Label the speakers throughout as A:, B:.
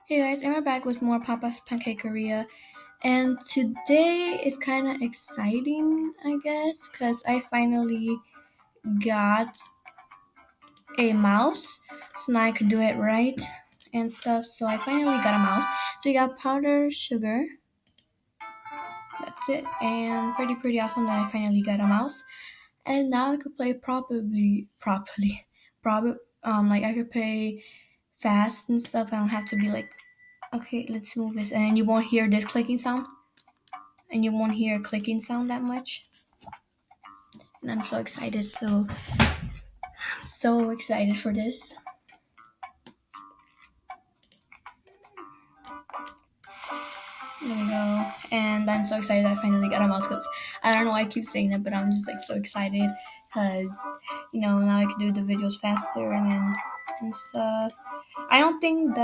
A: Hey guys, and we're back with more Papa's Pancakeria. And today is kind of exciting, I guess, because I finally got a mouse. So now I could do it right and stuff. So I finally got a mouse. So we got powder sugar. That's it. And pretty awesome that I finally got a mouse. And now I could play properly. Like I could play fast and stuff. I don't have to be like, okay, let's move this. And then you won't hear this clicking sound. And you won't hear a clicking sound that much. And I'm so excited, so excited for this. There we go. And I'm so excited that I finally got a mouse because I don't know why I keep saying that, but I'm just like so excited because now I can do the videos faster and stuff. I don't think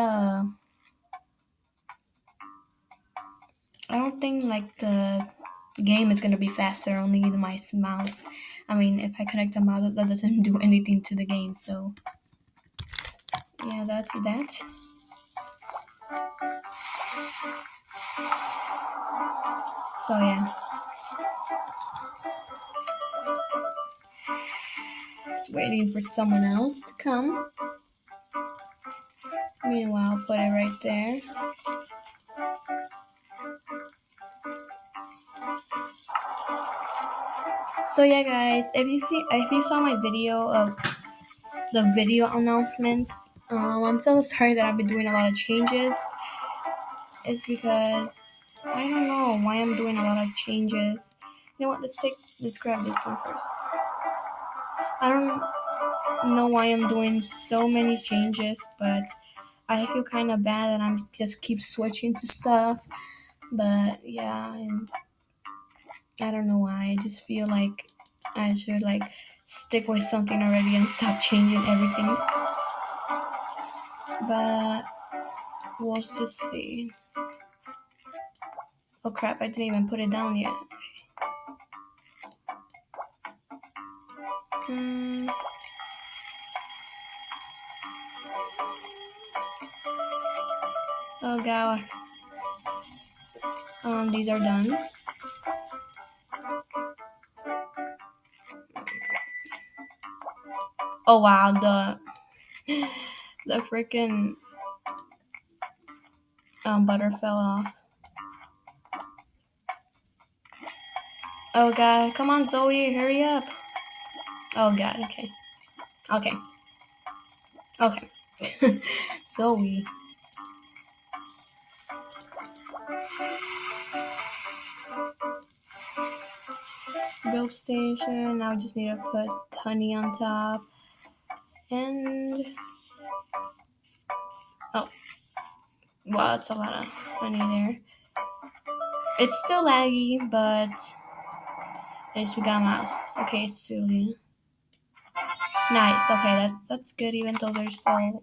A: like the game is gonna be faster. Only my mouse. I mean, if I connect the mouse, that doesn't do anything to the game. So yeah, that's that. So yeah. Just waiting for someone else to come. Meanwhile, I'll put it right there. So yeah, guys, if you saw my video of the video announcements, I'm so sorry that I've been doing a lot of changes. It's because I don't know why I'm doing a lot of changes. You know what? Let's grab this one first. I don't know why I'm doing so many changes, but I feel kind of bad that I'm just keep switching to stuff. But yeah, and I don't know why. I just feel like I should like stick with something already and stop changing everything. But we'll just see. Oh crap, I didn't even put it down yet. Hmm. Oh god. These are done. Oh wow, the freaking butter fell off. Oh god, come on Zoe, hurry up. Oh god, okay. Okay. Okay. Zoe. Milk station. Now we just need to put honey on top. And oh wow, it's a lot of honey there. It's still laggy, but at least we got a mouse. Okay, silly. Nice. Okay, that's good. Even though there's all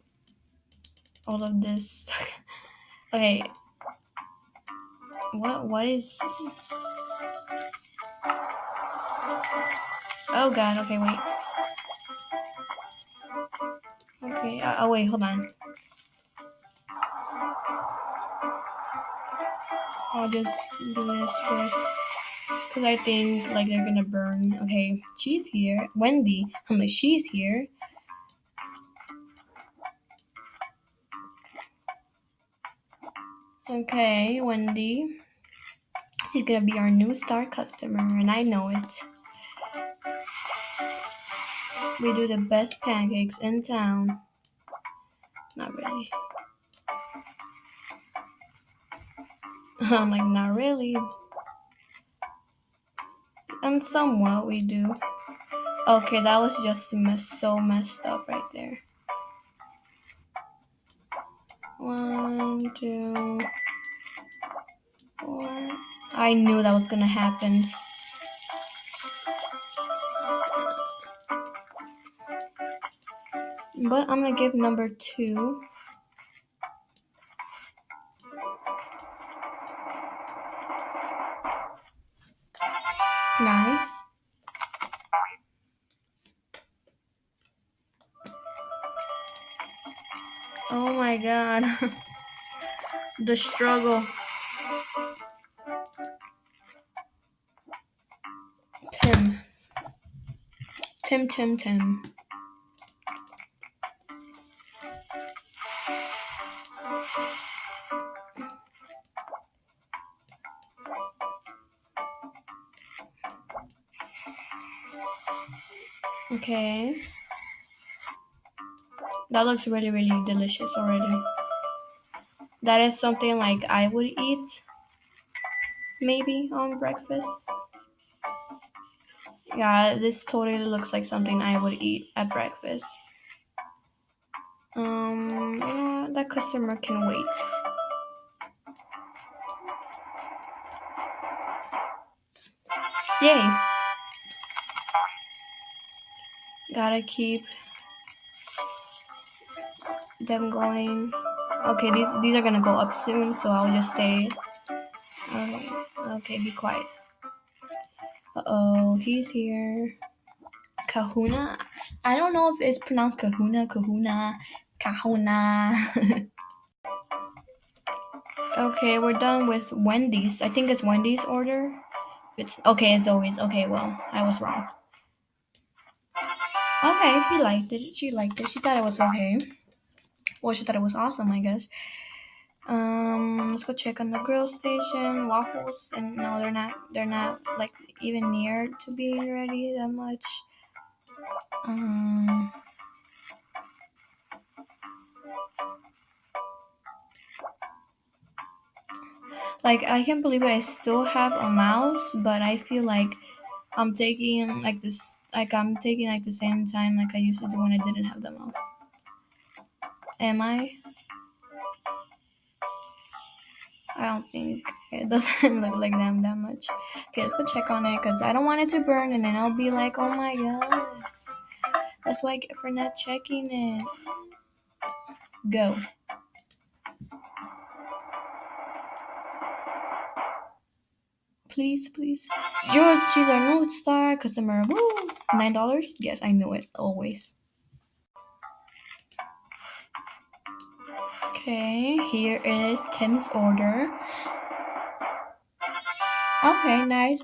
A: of this. Okay. What is? Oh God. Okay, wait. Okay. Oh wait. Hold on. I'll just do this first. Cause I think like they're gonna burn. Okay, she's here. Wendy. I'm like she's here. Okay, Wendy. She's gonna be our new star customer, and I know it. We do the best pancakes in town. Not really. I'm like, not really. And somewhat we do. Okay, that was just so messed up right there. 1, 2, 4. I knew that was gonna happen. But I'm gonna give number 2. Nice. Oh my god. The struggle. Tim. Tim. Okay. That looks really, really delicious already. That is something like I would eat maybe on breakfast. Yeah, this totally looks like something I would eat at breakfast. That customer can wait. Yay! Gotta keep them going. Okay, these are gonna go up soon, so I'll just stay. Okay, okay, be quiet. Uh-oh, he's here. Kahuna? I don't know if it's pronounced Kahuna. Okay, we're done with Wendy's. I think it's Wendy's order. It's okay, it's always okay. Well, I was wrong. Okay, he liked it. She liked it. She thought it was okay. Well, she thought it was awesome, I guess. Let's go check on the grill station. Waffles, and no, they're not. They're not like even near to being ready that much. Um, like I can't believe it. I still have a mouse, but I feel like I'm taking like this. Like I'm taking like the same time like I used to do when I didn't have the mouse. Am I? I don't think it doesn't look like them that much. Okay, let's go check on it because I don't want it to burn and then I'll be like, oh my god. That's what I get for not checking it. Go. Please. Jules, she's our North Star customer. Woo! $9? Yes, I knew it. Always. Okay, here is Tim's order. Okay, nice.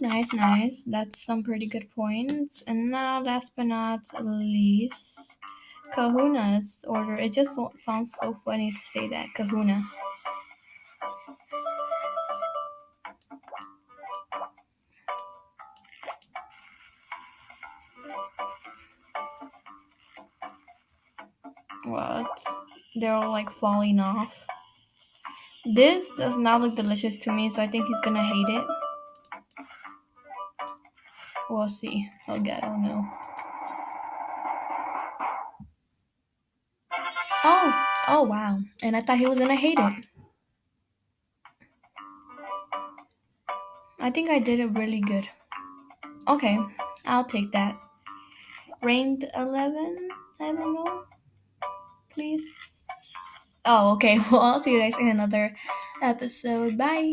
A: That's some pretty good points. And now, last but not least, Kahuna's order. It just sounds so funny to say that. Kahuna. What? They're all like falling off. This does not look delicious to me, so I think he's gonna hate it. We'll see. Oh god, oh no. Oh wow. And I thought he was gonna hate it. I think I did it really good. Okay, I'll take that. Ranked 11? I don't know. Please. Oh, okay. Well, I'll see you guys in another episode. Bye.